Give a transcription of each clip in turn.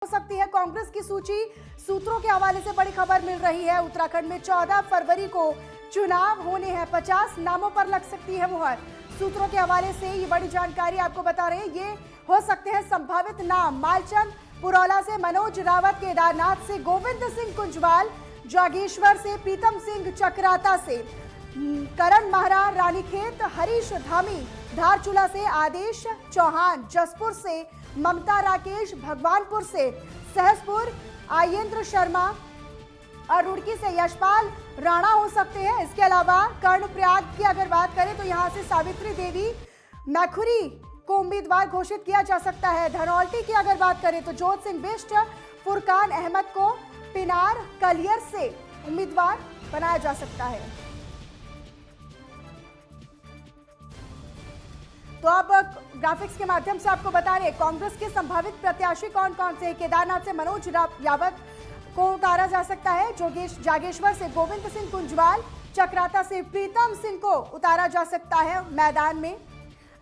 हो सकती है कांग्रेस की सूची। सूत्रों के हवाले से बड़ी खबर मिल रही है। उत्तराखंड में 14 फरवरी को चुनाव होने हैं। 50 नामों पर लग सकती है मुहर। सूत्रों के हवाले से ये बड़ी जानकारी आपको बता रहे हैं। ये हो सकते हैं संभावित नाम। मालचंद पुरौला से मनोज रावत, केदारनाथ से गोविंद सिंह कुंजवाल, जागेश्वर से प्रीतम सिंह, चक्राता से करण महरा, रानीखेत हरीश धामी, धारचूला से आदेश चौहान, जसपुर से ममता राकेश, भगवानपुर से सहसपुर आयेंद्र शर्मा और रुड़की से यशपाल राणा हो सकते हैं। इसके अलावा कर्णप्रयाग की अगर बात करें तो यहां से सावित्री देवी मैखुरी को उम्मीदवार घोषित किया जा सकता है। धनौल्टी की अगर बात करें तो जोत सिंह बिष्ट, फुरकान अहमद को पिनार कलियर से उम्मीदवार बनाया जा सकता है। तो अब ग्राफिक्स के माध्यम से आपको बता रहे कांग्रेस के संभावित प्रत्याशी कौन कौन से हैं। केदारनाथ से मनोज रावत को उतारा जा सकता है। जागेश्वर से गोविंद सिंह कुंजवाल, चक्राता से प्रीतम सिंह को उतारा जा सकता है मैदान में।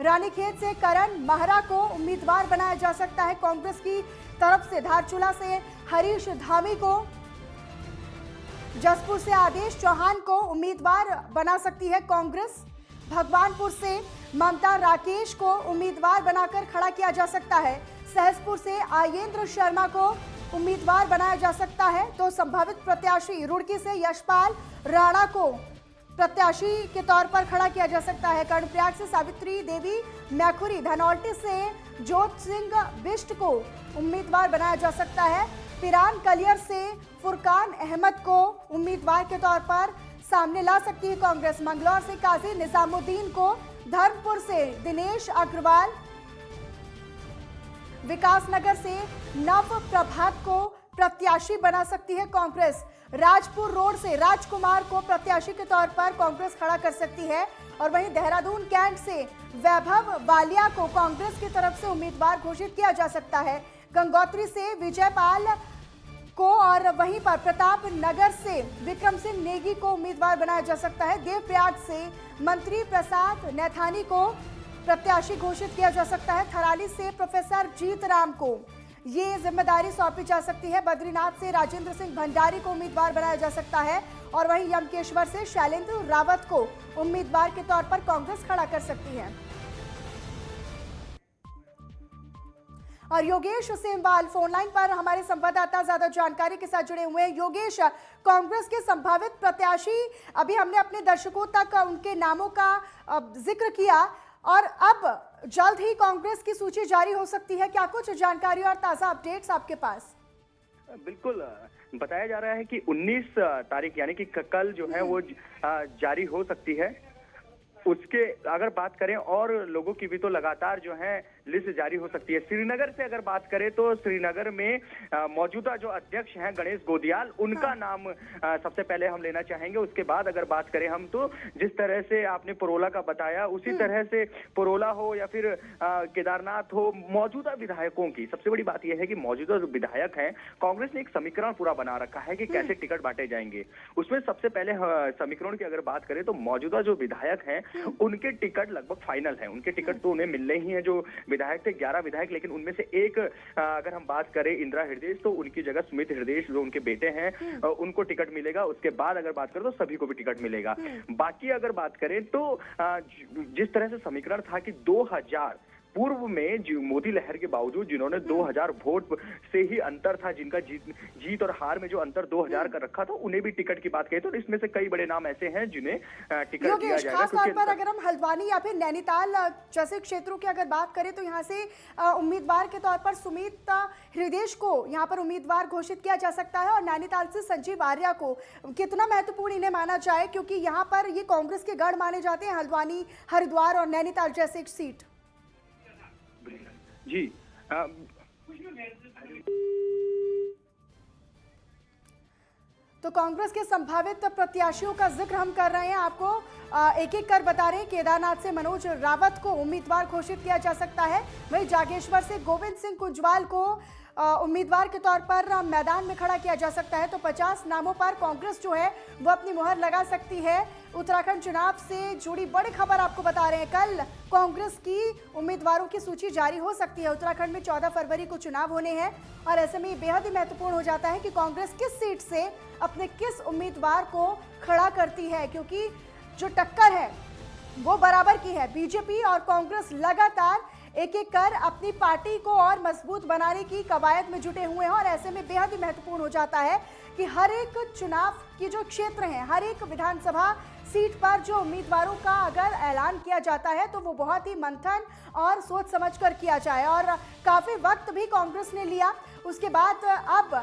रानीखेत से करण महरा को उम्मीदवार बनाया जा सकता है कांग्रेस की तरफ से। धारचूला से हरीश धामी को, जसपुर से आदेश चौहान को उम्मीदवार बना सकती है कांग्रेस। भगवानपुर से ममता राकेश को उम्मीदवार बनाकर खड़ा किया जा सकता है। सहसपुर से आयेंद्र शर्मा को उम्मीदवार बनाया जा सकता है। तो संभावित प्रत्याशी रुड़की से यशपाल राणा को प्रत्याशी के तौर पर खड़ा किया जा सकता है। कर्णप्रयाग से सावित्री देवी मैखुरी, धनौल्टी से जोत सिंह बिष्ट को उम्मीदवार बनाया जा सकता है। पिरान कलियर से फुरकान अहमद को उम्मीदवार के तौर पर सामने ला सकती है कांग्रेस। मंगलौर से काजी निजामुद्दीन को, धर्मपुर से दिनेश अग्रवाल, विकासनगर से नव प्रभात को प्रत्याशी बना सकती है कांग्रेस। राजपुर रोड से राजकुमार को प्रत्याशी के तौर पर कांग्रेस खड़ा कर सकती है। और वहीं देहरादून कैंट से वैभव वालिया को कांग्रेस की तरफ से उम्मीदवार घोषित किया जा सकता है। गंगोत्री से विजयपाल को और वहीं पर प्रताप नगर से विक्रम सिंह नेगी को उम्मीदवार बनाया जा सकता है। देवप्रयाग से मंत्री प्रसाद नैथानी को प्रत्याशी घोषित किया जा सकता है। थराली से प्रोफेसर जीतराम को ये जिम्मेदारी सौंपी जा सकती है। बद्रीनाथ से राजेंद्र सिंह भंडारी को उम्मीदवार बनाया जा सकता है। और वहीं यमकेश्वर से शैलेंद्र रावत को उम्मीदवार के तौर पर कांग्रेस खड़ा कर सकती है। और योगेश सेमवाल फोनलाइन पर हमारे संवाददाता ज्यादा जानकारी के साथ जुड़े हुए हैं। योगेश, कांग्रेस के संभावित प्रत्याशी अभी हमने अपने दर्शकों तक उनके नामों का जिक्र किया और अब जल्द ही कांग्रेस की सूची जारी हो सकती है। क्या कुछ जानकारी और ताजा अपडेट्स आपके पास? बिल्कुल, बताया जा रहा है कि 19 तारीख यानी कि कल जो है वो जारी हो सकती है। उसके अगर बात करें और लोगों की भी तो लगातार जो है लिस्ट जारी हो सकती है। श्रीनगर से अगर बात करें तो श्रीनगर में मौजूदा जो अध्यक्ष हैं गणेश गोदियाल, उनका नाम सबसे पहले हम लेना चाहेंगे। उसके बाद अगर बात करें हम तो जिस तरह से आपने पुरोला का बताया उसी तरह से पुरोला हो या फिर केदारनाथ हो, मौजूदा विधायकों की सबसे बड़ी बात यह है कि मौजूदा जो विधायक हैं कांग्रेस ने एक समीकरण पूरा बना रखा है कि कैसे टिकट बांटे जाएंगे। उसमें सबसे पहले समीकरण की अगर बात करें तो मौजूदा जो विधायक हैं उनके टिकट लगभग फाइनल है। उनके टिकट तो उन्हें मिलने ही है। जो विधायक थे 11 विधायक, लेकिन उनमें से एक अगर हम बात करें इंदिरा हृदय तो उनकी जगह सुमित हृदय जो उनके बेटे हैं उनको टिकट मिलेगा। उसके बाद अगर बात करें तो सभी को भी टिकट मिलेगा। बाकी अगर बात करें तो जिस तरह से समीकरण था कि 2000 पूर्व में मोदी लहर के बावजूद जिन्होंने 2000 वोट से ही अंतर था, जिनका जीत और हार में जो अंतर 2000 का रखा था, उन्हें भी टिकट की बात कही तो इसमें से कई बड़े नाम ऐसे हैं जिन्हें टिकट दिया जाएगा। खास तौर पर अगर हम हल्द्वानी या फिर नैनीताल जैसे क्षेत्रों की अगर बात करें तो यहाँ से उम्मीदवार के तौर पर सुमित हृदय को यहाँ पर उम्मीदवार घोषित किया जा सकता है। और नैनीताल से संजीव आर्या को कितना महत्वपूर्ण इन्हें माना जाए, क्योंकि यहाँ पर ये कांग्रेस के गढ़ माने जाते हैं, हल्द्वानी, हरिद्वार और नैनीताल जैसे सीट। जी तो कांग्रेस के संभावित प्रत्याशियों का जिक्र हम कर रहे हैं, आपको एक एक कर बता रहे हैं। केदारनाथ से मनोज रावत को उम्मीदवार घोषित किया जा सकता है। वहीं जागेश्वर से गोविंद सिंह कुंजवाल को उम्मीदवार के तौर पर मैदान में खड़ा किया जा सकता है, तो 50 नामों पर कांग्रेस जो है वो अपनी मुहर लगा सकती है। उत्तराखंड चुनाव से जुड़ी बड़ी खबर आपको बता रहे हैं, कल कांग्रेस की उम्मीदवारों की सूची जारी हो सकती है। उत्तराखंड में 14 फरवरी को चुनाव होने हैं और ऐसे में बेहद ही महत्वपूर्ण हो जाता है कि कांग्रेस किस सीट से अपने किस उम्मीदवार को खड़ा करती है, क्योंकि जो टक्कर है वो बराबर की है। बीजेपी और कांग्रेस लगातार एक एक कर अपनी पार्टी को और मजबूत बनाने की कवायद में जुटे हुए हैं और ऐसे में बेहद ही महत्वपूर्ण हो जाता है कि हर एक चुनाव की जो क्षेत्र हैं, हर एक विधानसभा सीट पर जो उम्मीदवारों का अगर ऐलान किया जाता है तो वो बहुत ही मंथन और सोच समझकर किया जाए। और काफी वक्त भी कांग्रेस ने लिया, उसके बाद अब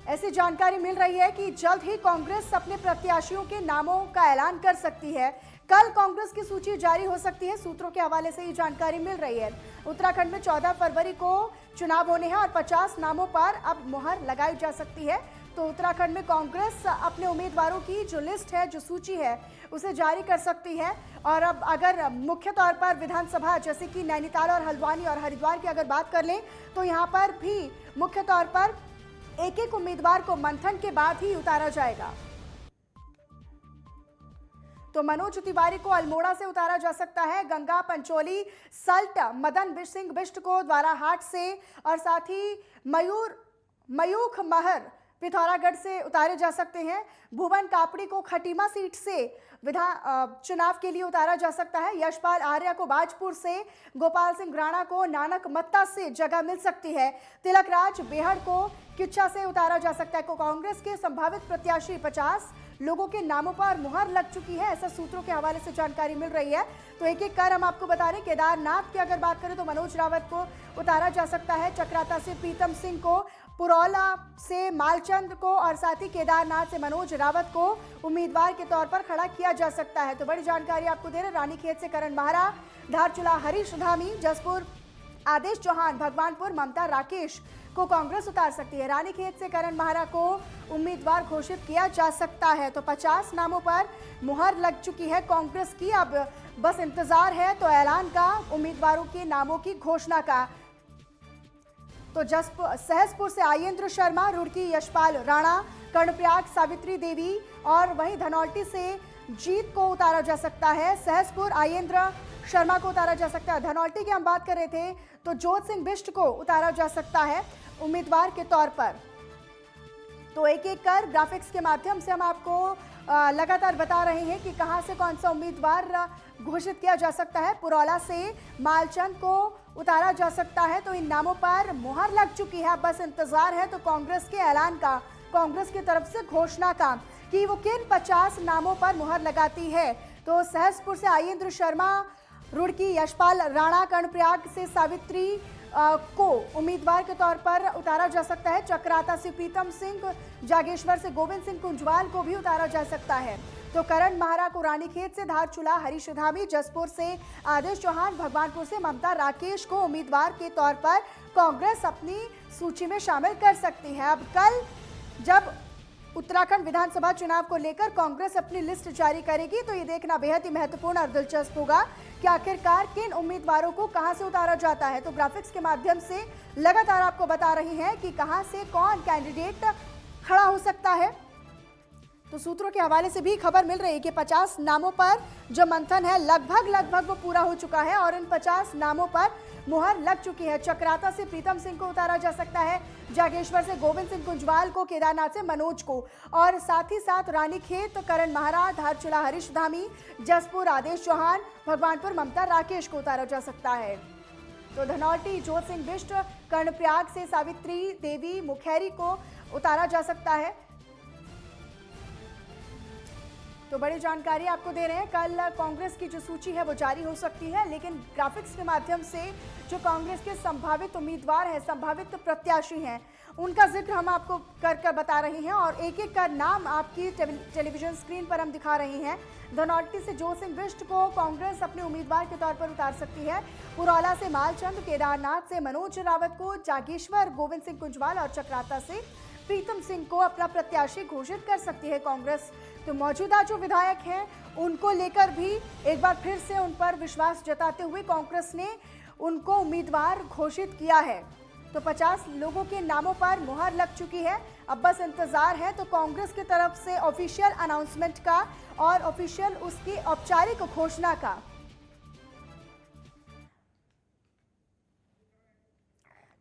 ऐसी जानकारी मिल रही है कि जल्द ही कांग्रेस अपने प्रत्याशियों के नामों का ऐलान कर सकती है। कल कांग्रेस की सूची जारी हो सकती है, सूत्रों के हवाले से ये जानकारी मिल रही है। उत्तराखंड में 14 फरवरी को चुनाव होने हैं और 50 नामों पर अब मुहर लगाई जा सकती है। तो उत्तराखंड में कांग्रेस अपने उम्मीदवारों की जो लिस्ट है, जो सूची है, उसे जारी कर सकती है। और अब अगर मुख्य तौर पर विधानसभा जैसे कि नैनीताल और हल्द्वानी और हरिद्वार की अगर बात कर लें तो यहाँ पर भी मुख्य तौर पर एक एक उम्मीदवार को मंथन के बाद ही उतारा जाएगा। तो मनोज तिवारी को अल्मोड़ा से उतारा जा सकता है, गंगा पंचोली सल्ट मदन सिंह बिष्ट को द्वाराहाट से और साथ ही मयूख महर पिथौरागढ़ से उतारे जा सकते हैं। भुवन कापड़ी को खटीमा सीट से चुनाव के लिए उतारा जा सकता है। यशपाल आर्या को बाजपुर से, गोपाल सिंह राणा को नानक मत्ता से जगह मिल सकती है। तिलकराज बेहड़ को किच्छा से उतारा जा सकता है। कांग्रेस के संभावित प्रत्याशी 50 लोगों के नामों पर मुहर लग चुकी है, ऐसा सूत्रों के हवाले से जानकारी मिल रही है। तो एक एक कर हम आपको बता रहे हैं। केदारनाथ की अगर बात करें तो मनोज रावत को उतारा जा सकता है, चक्राता से प्रीतम सिंह को, पुरौला से मालचंद को और साथ ही केदारनाथ से मनोज रावत को उम्मीदवार के तौर पर खड़ा किया जा सकता है। तो बड़ी जानकारी आपको दे रहे, रानीखेत से करण महारा, धारचूला हरीश धामी, जसपुर आदेश चौहान, भगवानपुर ममता राकेश को कांग्रेस उतार सकती है। रानीखेत से करण महारा को उम्मीदवार घोषित किया जा सकता है। तो 50 नामों पर मुहर लग चुकी है कांग्रेस की, अब बस इंतजार है तो ऐलान का, उम्मीदवारों के नामों की घोषणा का। तो सहसपुर से आयेंद्र शर्मा, रुड़की यशपाल राणा, कर्णप्रयाग सावित्री देवी और वहीं धनौल्टी से जीत को उतारा जा सकता है। सहसपुर आयेंद्र शर्मा को उतारा जा सकता है। धनौल्टी की हम बात कर रहे थे तो जोत सिंह बिष्ट को उतारा जा सकता है उम्मीदवार के तौर पर। तो एक एक कर ग्राफिक्स के माध्यम से हम आपको लगातार बता रहे हैं कि कहां से कौन सा उम्मीदवार घोषित किया जा सकता है। पुरौला से मालचंद को उतारा जा सकता है। तो इन नामों पर मुहर लग चुकी है, बस इंतजार है तो कांग्रेस के ऐलान का, कांग्रेस की तरफ से घोषणा का कि वो किन 50 नामों पर मुहर लगाती है। तो सहसपुर से आयेंद्र शर्मा, रुड़की यशपाल राणा, कर्णप्रयाग से सावित्री को उम्मीदवार के तौर पर उतारा जा सकता है। चक्राता से प्रीतम सिंह, जागेश्वर से गोविंद सिंह कुंजवाल को भी उतारा जा सकता है। तो करण महारा को रानीखेत से, धारचूला हरीश धामी, जसपुर से आदेश चौहान, भगवानपुर से ममता राकेश को उम्मीदवार के तौर पर कांग्रेस अपनी सूची में शामिल कर सकती है। अब कल जब उत्तराखंड विधानसभा चुनाव को लेकर कांग्रेस अपनी लिस्ट जारी करेगी तो ये देखना बेहद ही महत्वपूर्ण और दिलचस्प होगा कि आखिरकार किन उम्मीदवारों को कहां से उतारा जाता है। तो ग्राफिक्स के माध्यम से लगातार आपको बता रही हैं कि कहां से कौन कैंडिडेट खड़ा हो सकता है। तो सूत्रों के हवाले से भी खबर मिल रही है कि 50 नामों पर जो मंथन है लगभग वो पूरा हो चुका है और इन 50 नामों पर मुहर लग चुकी है। चक्राता से प्रीतम सिंह को उतारा जा सकता है, जागेश्वर से गोविंद सिंह कुंजवाल को, केदारनाथ से मनोज को और साथ ही साथ रानीखेत करण महारा, धारचूला हरीश धामी, जसपुर आदेश चौहान, भगवानपुर ममता राकेश को उतारा जा सकता है। तो धनौल्टी जोत सिंह बिष्ट, कर्णप्रयाग से सावित्री देवी मुखैरी को उतारा जा सकता है। तो बड़ी जानकारी आपको दे रहे हैं, कल कांग्रेस की जो सूची है वो जारी हो सकती है, लेकिन ग्राफिक्स के माध्यम से जो कांग्रेस के संभावित उम्मीदवार हैं, संभावित प्रत्याशी हैं, उनका जिक्र हम आपको कर बता रहे हैं और एक एक का नाम आपकी टेलीविजन स्क्रीन पर हम दिखा रहे हैं। धनौल्टी से जोत सिंह बिष्ट को कांग्रेस अपने उम्मीदवार के तौर पर उतार सकती है। पुरौला से मालचंद, केदारनाथ से मनोज रावत को, जागेश्वर गोविंद सिंह कुंजवाल और चक्राता से प्रीतम सिंह को अपना प्रत्याशी घोषित कर सकती है कांग्रेस। तो मौजूदा जो विधायक हैं उनको लेकर भी एक बार फिर से उन पर विश्वास जताते हुए कांग्रेस ने उनको उम्मीदवार घोषित किया है। तो 50 लोगों के नामों पर मुहर लग चुकी है। अब बस इंतजार है तो कांग्रेस की तरफ से ऑफिशियल अनाउंसमेंट का और ऑफिशियल उसकी औपचारिक घोषणा का।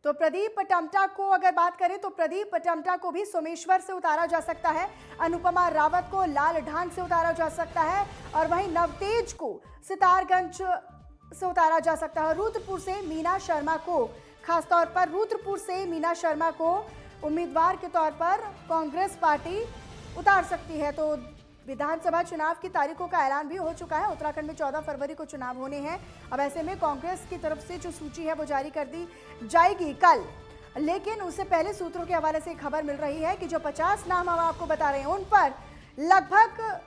तो प्रदीप टमटा को अगर बात करें तो प्रदीप टमटा को भी सोमेश्वर से उतारा जा सकता है, अनुपमा रावत को लालढान से उतारा जा सकता है और वहीं नवतेज को सितारगंज से उतारा जा सकता है। रुद्रपुर से मीना शर्मा को, खासतौर पर रुद्रपुर से मीना शर्मा को उम्मीदवार के तौर पर कांग्रेस पार्टी उतार सकती है। तो विधानसभा चुनाव की तारीखों का ऐलान भी हो चुका है। उत्तराखंड में 14 फरवरी को चुनाव होने हैं। अब ऐसे में कांग्रेस की तरफ से जो सूची है वो जारी कर दी जाएगी कल, लेकिन उससे पहले सूत्रों के हवाले से खबर मिल रही है कि जो 50 नाम हम आपको बता रहे हैं उन पर लगभग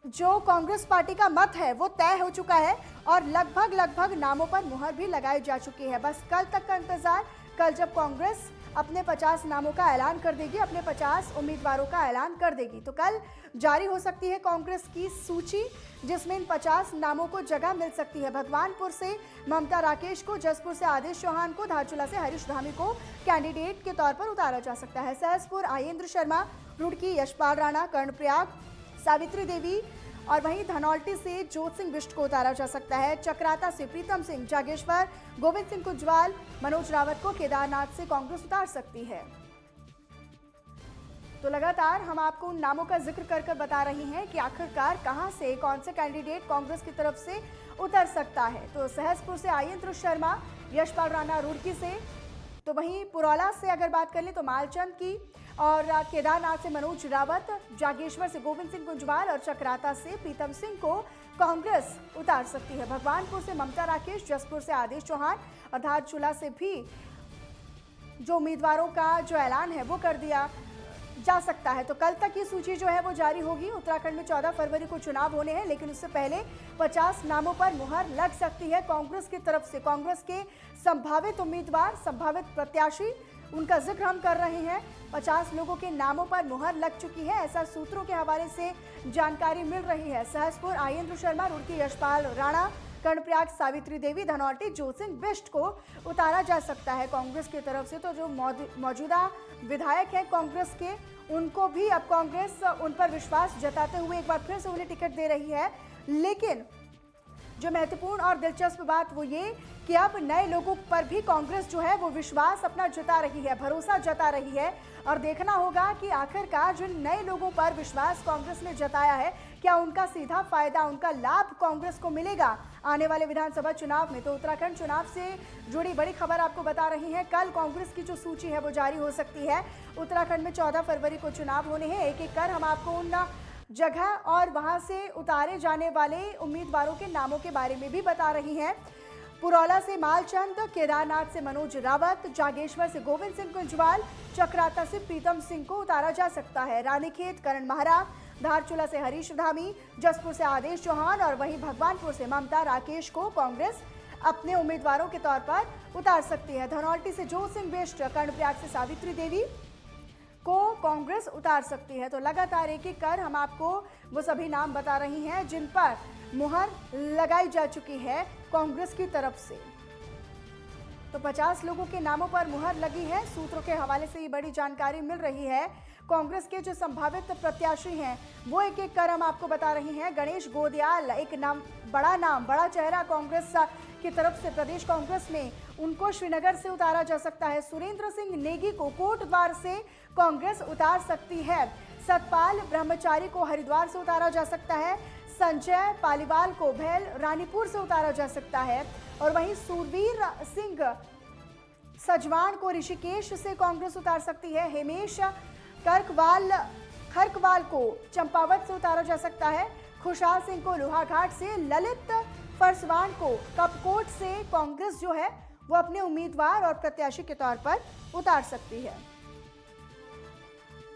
जो कांग्रेस पार्टी का मत है वो तय हो चुका है और लगभग नामों पर मुहर भी लगाई जा चुकी है। बस कल तक का इंतजार, कल जब कांग्रेस अपने 50 नामों का ऐलान कर देगी, अपने 50 उम्मीदवारों का ऐलान कर देगी, तो कल जारी हो सकती है कांग्रेस की सूची, जिसमें इन 50 नामों को जगह मिल सकती है। भगवानपुर से ममता राकेश को, जसपुर से आदेश चौहान को, धारचूला से हरीश धामी को कैंडिडेट के तौर पर उतारा जा सकता है। सहसपुर आयेंद्र शर्मा, रुड़की यशपाल राणा, कर्णप्रयाग सावित्री देवी और वहीं धनौल्टी से जोत सिंह बिष्ट को उतारा जा सकता है। चक्राता से प्रीतम सिंह, जागेश्वर, गोविंद सिंह कुंजवाल, मनोज रावत को केदारनाथ से कांग्रेस उतार सकती है। तो लगातार हम आपको उन नामों का जिक्र कर बता रही हैं कि आखिरकार कहां से कौन से कैंडिडेट कांग्रेस की तरफ से उतर सकता है। तो सहसपुर से आयेंद्र शर्मा, यशपाल राणा रुड़की से, तो वहीं पुरौला से अगर बात कर लें तो मालचंद की, और केदारनाथ से मनोज रावत, जागेश्वर से गोविंद सिंह कुंजवाल और चक्राता से प्रीतम सिंह को कांग्रेस उतार सकती है। भगवानपुर से ममता राकेश, जसपुर से आदेश चौहान और धारचूला से भी जो उम्मीदवारों का जो ऐलान है वो कर दिया जा सकता है। तो कल तक ये सूची जो है वो जारी होगी। उत्तराखंड में 14 फरवरी को चुनाव होने हैं, लेकिन उससे पहले 50 नामों पर मुहर लग सकती है कांग्रेस की तरफ से। कांग्रेस के संभावित उम्मीदवार, संभावित प्रत्याशी, उनका जिक्र हम कर रहे हैं। 50 लोगों के नामों पर मुहर लग चुकी है, ऐसा सूत्रों के हवाले से जानकारी मिल रही है। सहसपुर आयेंद्र शर्मा, रुड़की यशपाल राणा, कर्णप्रयाग सावित्री देवी, धनौल्टी जोत सिंह बिष्ट को उतारा जा सकता है कांग्रेस की तरफ से। तो जो मौजूदा विधायक हैं कांग्रेस के, उनको भी अब कांग्रेस उन पर विश्वास जताते हुए एक बार फिर से उन्हें टिकट दे रही है। लेकिन जो महत्वपूर्ण और दिलचस्प बात वो ये कि अब नए लोगों पर भी कांग्रेस जो है वो विश्वास अपना जता रही है, भरोसा जता रही है, और देखना होगा कि आखिरकार जिन नए लोगों पर विश्वास कांग्रेस ने जताया है, क्या उनका सीधा फायदा, उनका लाभ कांग्रेस को मिलेगा आने वाले विधानसभा चुनाव में। तो उत्तराखंड चुनाव से जुड़ी बड़ी खबर आपको बता रही है। कल कांग्रेस की जो सूची है वो जारी हो सकती है। उत्तराखंड में 14 फरवरी को चुनाव होने हैं। एक एक कर हम आपको उन जगह और वहां से उतारे जाने वाले उम्मीदवारों के नामों के बारे में भी बता रही हैं। पुरौला से मालचंद, केदारनाथ से मनोज रावत, जागेश्वर से गोविंद सिंह कुंजवाल, चक्राता से प्रीतम सिंह को उतारा जा सकता है। रानीखेत करण महरा, धारचूला से हरीश धामी, जसपुर से आदेश चौहान और वहीं भगवानपुर से ममता राकेश को कांग्रेस अपने उम्मीदवारों के तौर पर उतार सकती है। धनौल्टी से जोत सिंह बिष्ट, कर्णप्रयाग से सावित्री देवी को कांग्रेस उतार सकती है। तो लगातार एक एक कर हम आपको वो सभी नाम बता रही हैं जिन पर मुहर लगाई जा चुकी है कांग्रेस की तरफ से। तो 50 लोगों के नामों पर मुहर लगी है। सूत्रों के हवाले से ये बड़ी जानकारी मिल रही है। कांग्रेस के जो संभावित प्रत्याशी हैं वो एक एक कर हम आपको बता रही हैं। गणेश गोदियाल एक नाम, बड़ा चेहरा कांग्रेस की तरफ से प्रदेश कांग्रेस में, उनको श्रीनगर से उतारा जा सकता है। सुरेंद्र सिंह नेगी को कोटद्वार से कांग्रेस उतार सकती है। सतपाल ब्रह्मचारी को हरिद्वार से उतारा जा सकता है। संजय पालीवाल को भेल रानीपुर से उतारा जा सकता है और वहीं सूरवीर सिंह सजवान को ऋषिकेश से कांग्रेस उतार सकती है। हेमेश खरकवाल को चंपावत से उतारा जा सकता है। खुशहाल सिंह को लोहाघाट से, ललित फरसवान को कपकोट से कांग्रेस जो है वो अपने उम्मीदवार और प्रत्याशी के तौर पर उतार सकती है।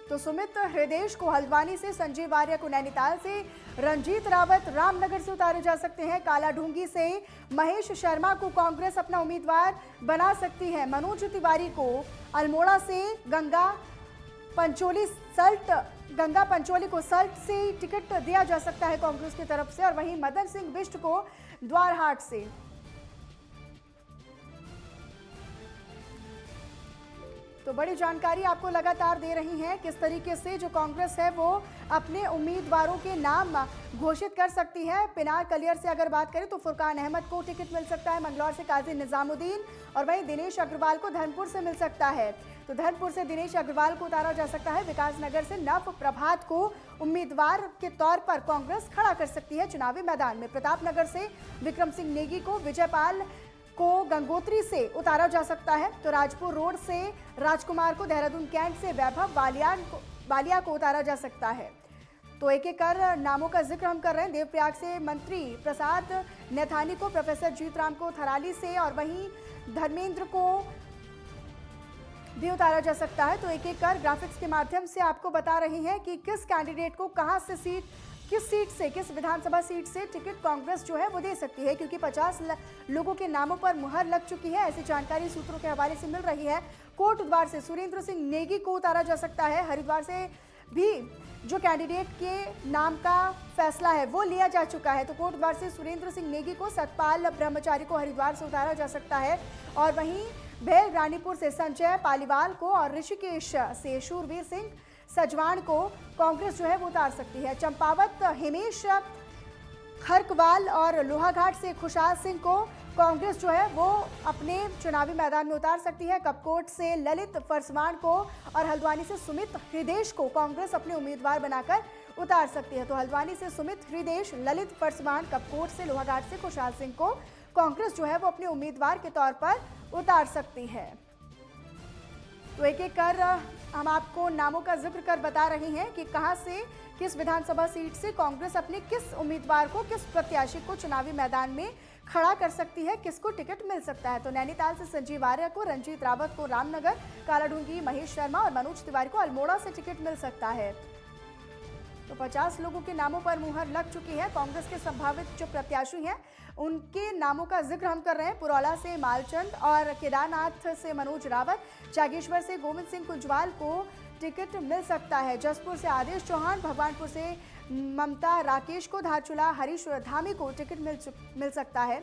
तो सुमित हृदेश को हल्द्वानी से, संजय वारिया को नैनीताल से, रंजीत रावत रामनगर से उतारे जा सकते हैं। कालाढूंगी से महेश शर्मा को कांग्रेस अपना उम्मीदवार बना सकती है। मनोज तिवारी को अल्मोड़ा से, गंगा पंचोली को सल्ट से टिकट दिया जा सकता है कांग्रेस की तरफ से और वहीं मदन सिंह बिष्ट को द्वारहाट से। तो बड़ी जानकारी आपको लगातार दे रही हैं किस तरीके से जो कांग्रेस है वो अपने उम्मीदवारों के नाम घोषित कर सकती है। पिनार कलियर से अगर बात करें तो फुरकान अहमद को टिकट मिल सकता है, मंगलौर से काजी निजामुद्दीन, और वहीं दिनेश अग्रवाल को धर्मपुर से मिल सकता है। तो धर्मपुर से दिनेश अग्रवाल को उतारा जा सकता है। विकासनगर से नव प्रभात को उम्मीदवार के तौर पर कांग्रेस खड़ा कर सकती है चुनावी मैदान में। प्रतापनगर से विक्रम सिंह नेगी को, विजयपाल को गंगोत्री से उतारा जा सकता है। तो राजपुर रोड से राजकुमार को, देहरादून कैंट से वैभव बालिया को उतारा जा सकता है। तो एक एक कर नामों का जिक्र हम कर रहे हैं। देवप्रयाग से मंत्री प्रसाद नैथानी को, प्रोफेसर जीतराम को थराली से, और वहीं धर्मेंद्र को भी उतारा जा सकता है। तो एक एक कर ग्राफिक्स के माध्यम से आपको बता रही हैं कि किस कैंडिडेट को कहां से किस सीट से, किस विधानसभा सीट से टिकट कांग्रेस जो है वो दे सकती है, क्योंकि 50 लोगों के नामों पर मुहर लग चुकी है, ऐसी जानकारी सूत्रों के हवाले से मिल रही है। कोटद्वार से सुरेंद्र सिंह नेगी को उतारा जा सकता है। हरिद्वार से भी जो कैंडिडेट के नाम का फैसला है वो लिया जा चुका है। तो कोटद्वार से सुरेंद्र सिंह नेगी को, सतपाल ब्रह्मचारी को हरिद्वार से उतारा जा सकता है, और वहीं भेल रानीपुर से संजय पालीवाल को और ऋषिकेश से शूरवीर सिंह सजवान को कांग्रेस जो है वो उतार सकती है। चंपावत हिमेश खरकवाल और लोहाघाट से खुशहाल सिंह को कांग्रेस जो है वो अपने चुनावी मैदान में उतार सकती है। कपकोट से ललित फरसवान को और हल्द्वानी से सुमित हृदेश को कांग्रेस अपने उम्मीदवार बनाकर उतार सकती है। तो हल्द्वानी से सुमित हृदेश, ललित फरसवान, कपकोट से लोहाघाट से खुशहाल सिंह को कांग्रेस जो है वो अपने उम्मीदवार के तौर पर उतार सकती है। तो एक एक कर हम आपको नामों का जिक्र कर बता रही हैं कि कहां से, किस विधानसभा सीट से कांग्रेस अपने किस उम्मीदवार को, किस प्रत्याशी को चुनावी मैदान में खड़ा कर सकती है, किसको टिकट मिल सकता है। तो नैनीताल से संजीव आर्य को, रंजीत रावत को रामनगर, कालाढूंगी महेश शर्मा और मनोज तिवारी को अल्मोड़ा से टिकट मिल सकता है। तो 50 लोगों के नामों पर मुहर लग चुकी है। कांग्रेस के संभावित जो प्रत्याशी हैं उनके नामों का जिक्र हम कर रहे हैं। पुरौला से मालचंद और केदारनाथ से मनोज रावत, जागेश्वर से गोविंद सिंह कुंजवाल को टिकट मिल सकता है। जसपुर से आदेश चौहान, भगवानपुर से ममता राकेश को, धारचूला हरीश धामी को टिकट मिल सकता है।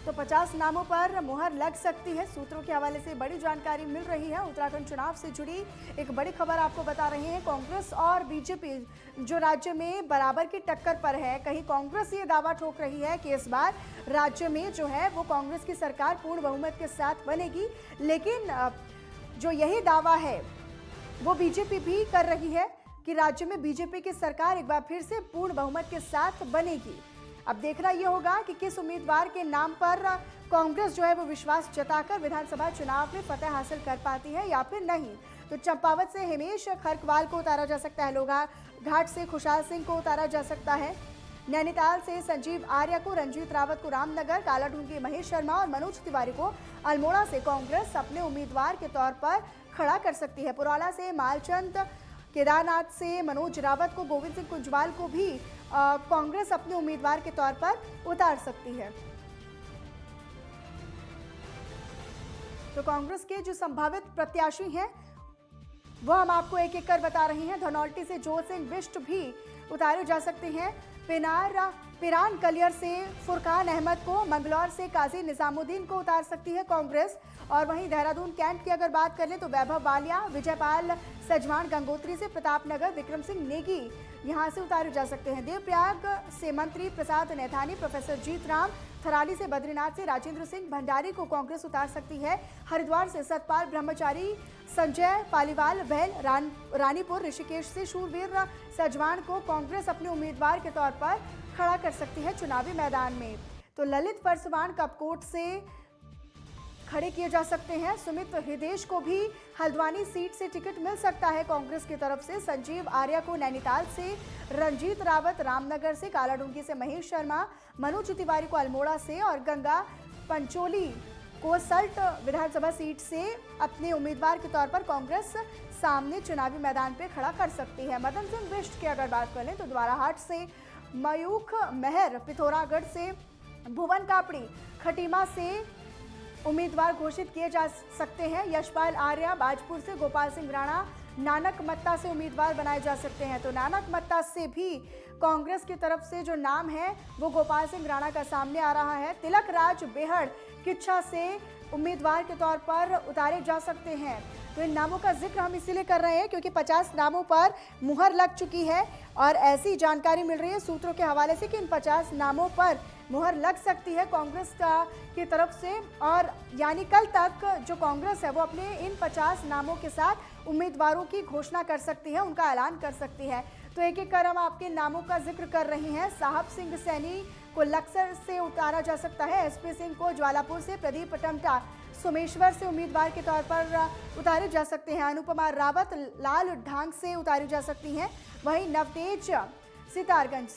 तो 50 नामों पर मुहर लग सकती है। सूत्रों के हवाले से बड़ी जानकारी मिल रही है। उत्तराखंड चुनाव से जुड़ी एक बड़ी खबर आपको बता रहे हैं। कांग्रेस और बीजेपी जो राज्य में बराबर की टक्कर पर है, कहीं कांग्रेस ये दावा ठोक रही है कि इस बार राज्य में जो है वो कांग्रेस की सरकार पूर्ण बहुमत के साथ बनेगी, लेकिन जो यही दावा है वो बीजेपी भी कर रही है कि राज्य में बीजेपी की सरकार एक बार फिर से पूर्ण बहुमत के साथ बनेगी। अब देखना यह होगा कि किस उम्मीदवार के नाम पर कांग्रेस जो है वो विश्वास जताकर विधानसभा चुनाव में फतह हासिल कर पाती है या फिर नहीं। तो चंपावत से हिमेश खरकवाल को उतारा जा सकता है, लोहाघाट से खुशहाल सिंह को उतारा जा सकता है, नैनीताल से संजीव आर्य को, रंजीत रावत को रामनगर, कालाढूंगी महेश शर्मा और मनोज तिवारी को अल्मोड़ा से कांग्रेस अपने उम्मीदवार के तौर पर खड़ा कर सकती है। पुरौला से मालचंद, केदारनाथ से मनोज रावत को, गोविंद सिंह कुंजवाल को भी कांग्रेस अपने उम्मीदवार के तौर पर उतार सकती है। तो कांग्रेस के जो संभावित प्रत्याशी हैं वो हम आपको एक एक कर बता रहे हैं। धनौल्टी से जोर सिंह बिष्ट भी उतारे जा सकते हैं। पिरान कलियर से फुरकान अहमद को, मंगलौर से काजी निजामुद्दीन को उतार सकती है कांग्रेस, और वहीं देहरादून कैंट की अगर बात कर लें तो वैभव बालिया, विजयपाल सजवान गंगोत्री से, प्रतापनगर विक्रम सिंह नेगी यहां से उतारे जा सकते हैं। देवप्रयाग से मंत्री प्रसाद नैथानी, प्रोफेसर जीतराम, थराली से बद्रीनाथ से राजेंद्र सिंह भंडारी को कांग्रेस उतार सकती है। हरिद्वार से सतपाल ब्रह्मचारी, संजय पालीवाल, भेल रानीपुर, ऋषिकेश से शूरवीर सजवान को कांग्रेस अपने उम्मीदवार के तौर पर खड़ा कर सकती है चुनावी मैदान में। तो ललित फरसवान कपकोट से खड़े किए जा सकते हैं। सुमित हृदेश को भी हल्द्वानी सीट से टिकट मिल सकता है कांग्रेस की तरफ से। संजीव आर्य को नैनीताल से, रंजीत रावत रामनगर से, कालाढूंगी से महेश शर्मा, मनोज तिवारी को अल्मोड़ा से और गंगा पंचोली को सल्ट विधानसभा सीट से अपने उम्मीदवार के तौर पर कांग्रेस सामने चुनावी मैदान पे खड़ा कर सकती है। मदन सिंह बिष्ट की अगर बात कर लें तो द्वाराहाट से मयूख मेहर, पिथौरागढ़ से भुवन कापड़ी, खटीमा से उम्मीदवार घोषित किए जा सकते हैं। यशपाल आर्या बाजपुर से, गोपाल सिंह राणा नानक मत्ता से उम्मीदवार बनाए जा सकते हैं। तो नानक मत्ता से भी कांग्रेस की तरफ से जो नाम है वो गोपाल सिंह राणा का सामने आ रहा है। तिलक राज बेहड़ किच्छा से उम्मीदवार के तौर पर उतारे जा सकते हैं। तो इन नामों का जिक्र हम इसीलिए कर रहे हैं क्योंकि 50 नामों पर मुहर लग चुकी है और ऐसी जानकारी मिल रही है सूत्रों के हवाले से कि इन 50 नामों पर मुहर लग सकती है कांग्रेस की तरफ से, और यानी कल तक जो कांग्रेस है वो अपने इन 50 नामों के साथ उम्मीदवारों की घोषणा कर सकती है, उनका ऐलान कर सकती है। तो एक एक कर हम आपके नामों का जिक्र कर रही हैं। साहब सिंह सैनी को लक्सर से उतारा जा सकता है, एसपी सिंह को ज्वालापुर से, प्रदीप टमटा सोमेश्वर से उम्मीदवार के तौर पर उतारे जा सकते हैं, अनुपमा रावत लाल ढांग से उतारी जा सकती हैं, वहीं नवतेज सितारगंज